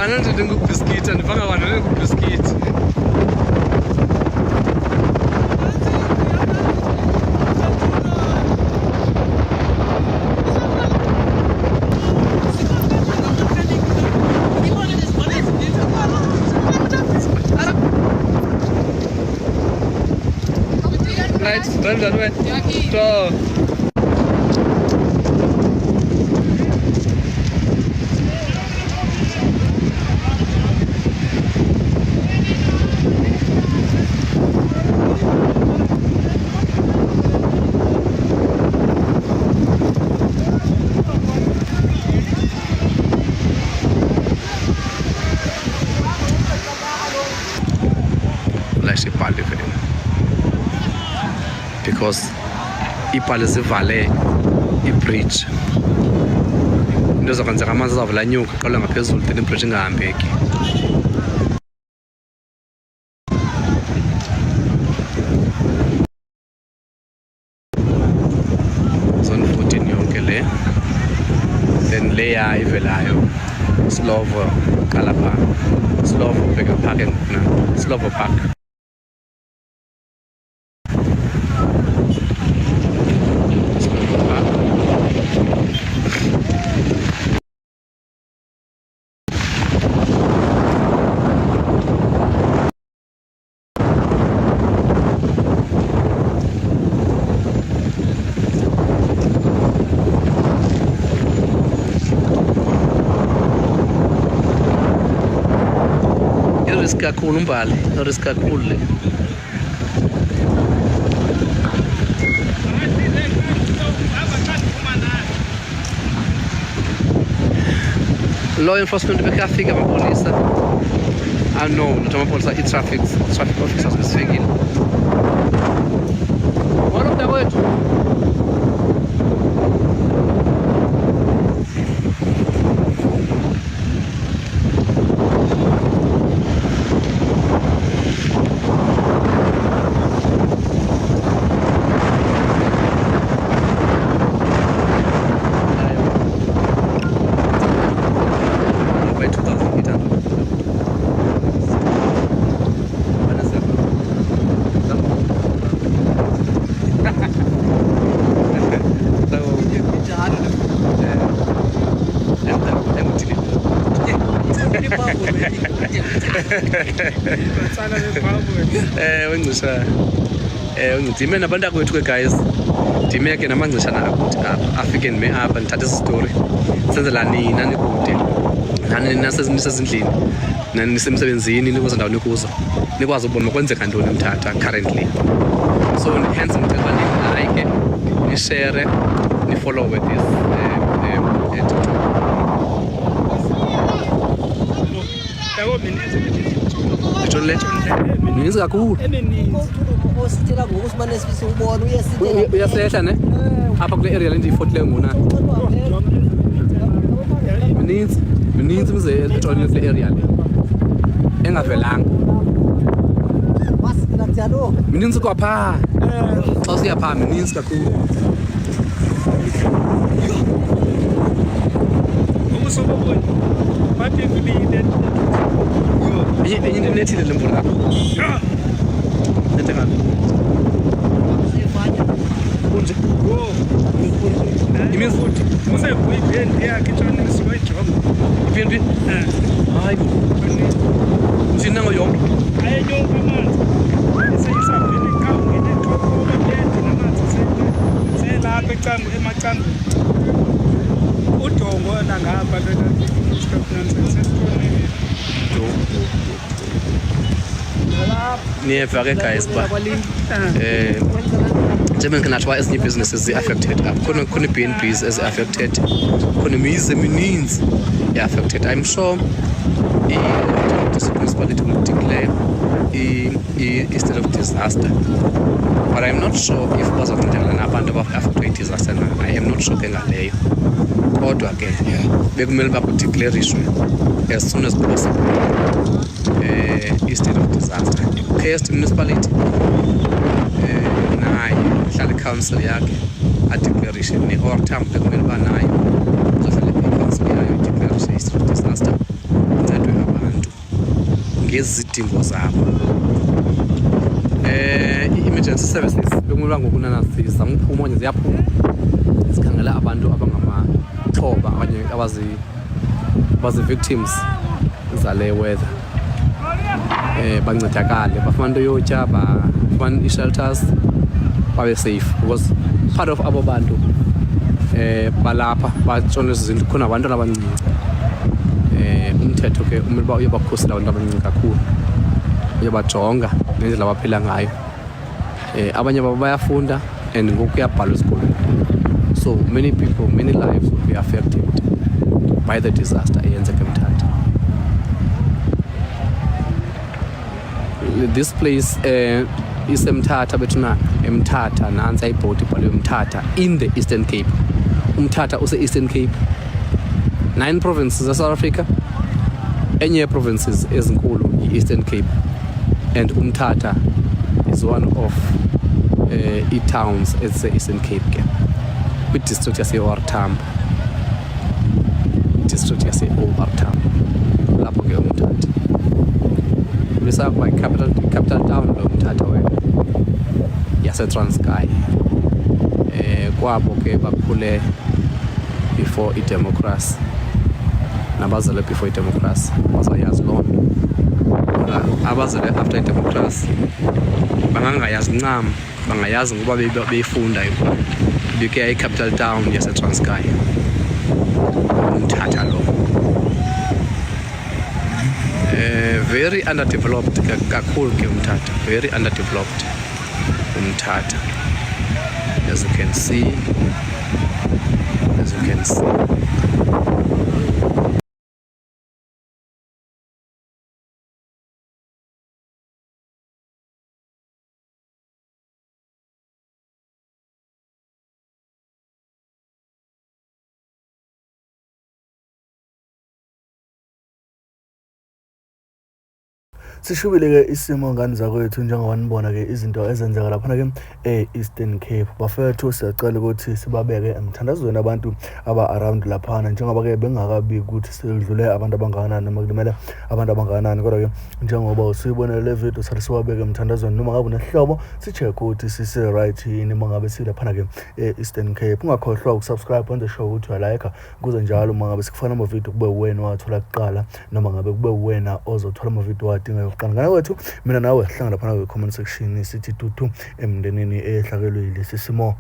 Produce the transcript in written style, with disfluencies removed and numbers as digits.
Mana ndidinga ukubhiskit andifanga abantu ndingubhiskit. Right, run that way. So. Ipali vele because ipali zivale ibridge into zakwenzeka amanzi azavula anyuka qala ngaphezulu then ibridge ingahambeki. Zone 14 yonke le then leya ivelayo Slovo kalapha Slovo bheka park and Slovo Park. Risk kakhulu umbali, risk kakhulu le. Law enforcement bekafika amapolisa. No, not amapolisa, i-traffic officers besifikile. Walo mntakwethu. Wengcisha ngidime nabantu akwethu ke guys, ndime ke namangcishana akuthi afike ndime apha ndithathe isistory senzela nina nikude nani nasezindlini nani nisemsebenzini nikuze ndawo nikuzo nikwazi ukubona kwenzeka ntoni eMthatha currently. So hence ngicela ni-like, ni-share, ni-follow with this mininzi kakhulu uyasehla ne apha kule area le ndiyifotileyo ngona mininzi mze ejolini kule area le engavelanga mininzi kwaphaa xa usiya phaa mininzi kakhulu. Benye ndinethile le mvula apho. Nethe ngapi? Kunje? Imizi futhi. Usekuyipendi yakhe itshona siwayijonga. Ipendi? Hayi. Njini nango yonke? Ayonke amanzi. Seyisabhini kawungene eqoqo bependi namanzi selapha ecango emacango. Udongo langapha lena niyeva ke guys ba njengoba nginathiwa ezinye businesses zi-affected khona i-BnBs ezi-affected khona imizi emininzi i-affected. I'm sure municipality will declare a state of disaster, but I'm not sure if bazokuncedakala nabantu abafactwe i-disaster. I am not sure ke ngaleyo, kodwa ke bekumele bakudeclarishwe as soon as possible i-state of disaster. Cast municipality naye ihlala i-council yakhe adeclaration ne-ortam bekumele uba nayo kuzofanele i-council yayo ideclarishe i-state of disaster. ngezidingo zabo. I-emergency services bekumele ngokunana zizama ukuphuma nje ziyaphuma sikhangela abantu abangamaxhoba okanye abazi-victims zale weather, bancedakale, bafumana into yotya, bafumana ii-shelters, babe safe because part of abo bantu balapha batshona ezindlu khona abantwana abancinci. Umthetho ke umele uba uyabakhusela abantu abancinci kakhulu, uyabajonga nendlela abaphila ngayo. Abanye babo bayafunda and ngoku kuyabhalwa esikolweni, so many people, many lives will be affected by the disaster eyenzeka eMthatha. This place is eMthatha bethuna eMthatha, nansi ayibhodi ibhalwe eMthatha in the Eastern Cape. uMthatha use-Eastern Cape, 9 provinces of South Africa, enye provinces ezinkulu yi-Eastern Cape, and uMthatha is one of i-towns ese-Eastern Cape ke kwi-district yase-OR Tambo, district yase-OR Tambo, lapho ke uMthatha bisakuba capital town lo uMthatha wena yase-Transkei. Kwabo ke bakhule before i-democracy, nabazalwe before i-democracy bazayazi loo nto. Abazalwe after i-democracy bangangayazi ncam, bangayazi ngoba beyifunda bekuya i-capital town yase-Transkei, uMthatha lo. Very underdeveloped kakhulu ke uMthatha, very underdeveloped uMthatha, as you can see. Sishubile ke isimo ngani zakwethu njengoba nibona ke izinto ezenzeka lapha ke Eastern Cape. Bafethu siyacela ukuthi sibabeke emthandazweni abantu aba-around laphana, njengoba ke bengakabi ukuthi sedlule abantu abangakanani noma kulimele abantu abangakanani, kodwa ke njengoba usuyibonele le video sathi siwabeke emthandazweni noma ngabe nesihlobo si-check ukuthi sisi-right yini uma ngabe silaphana ke Eastern Cape. Ungakhohlwa ukusubscribe wenze sure ukuthi uyalike kuze njalo uma ngabe sikufana amavideo kube uwena owathola kuqala noma ngabe kube uwena ozothola amavideo wadinga Ngana wethu mina nawe sihlangana lapha kwi-comment section sithi tutu emndenini ehlakelwe lesi simo.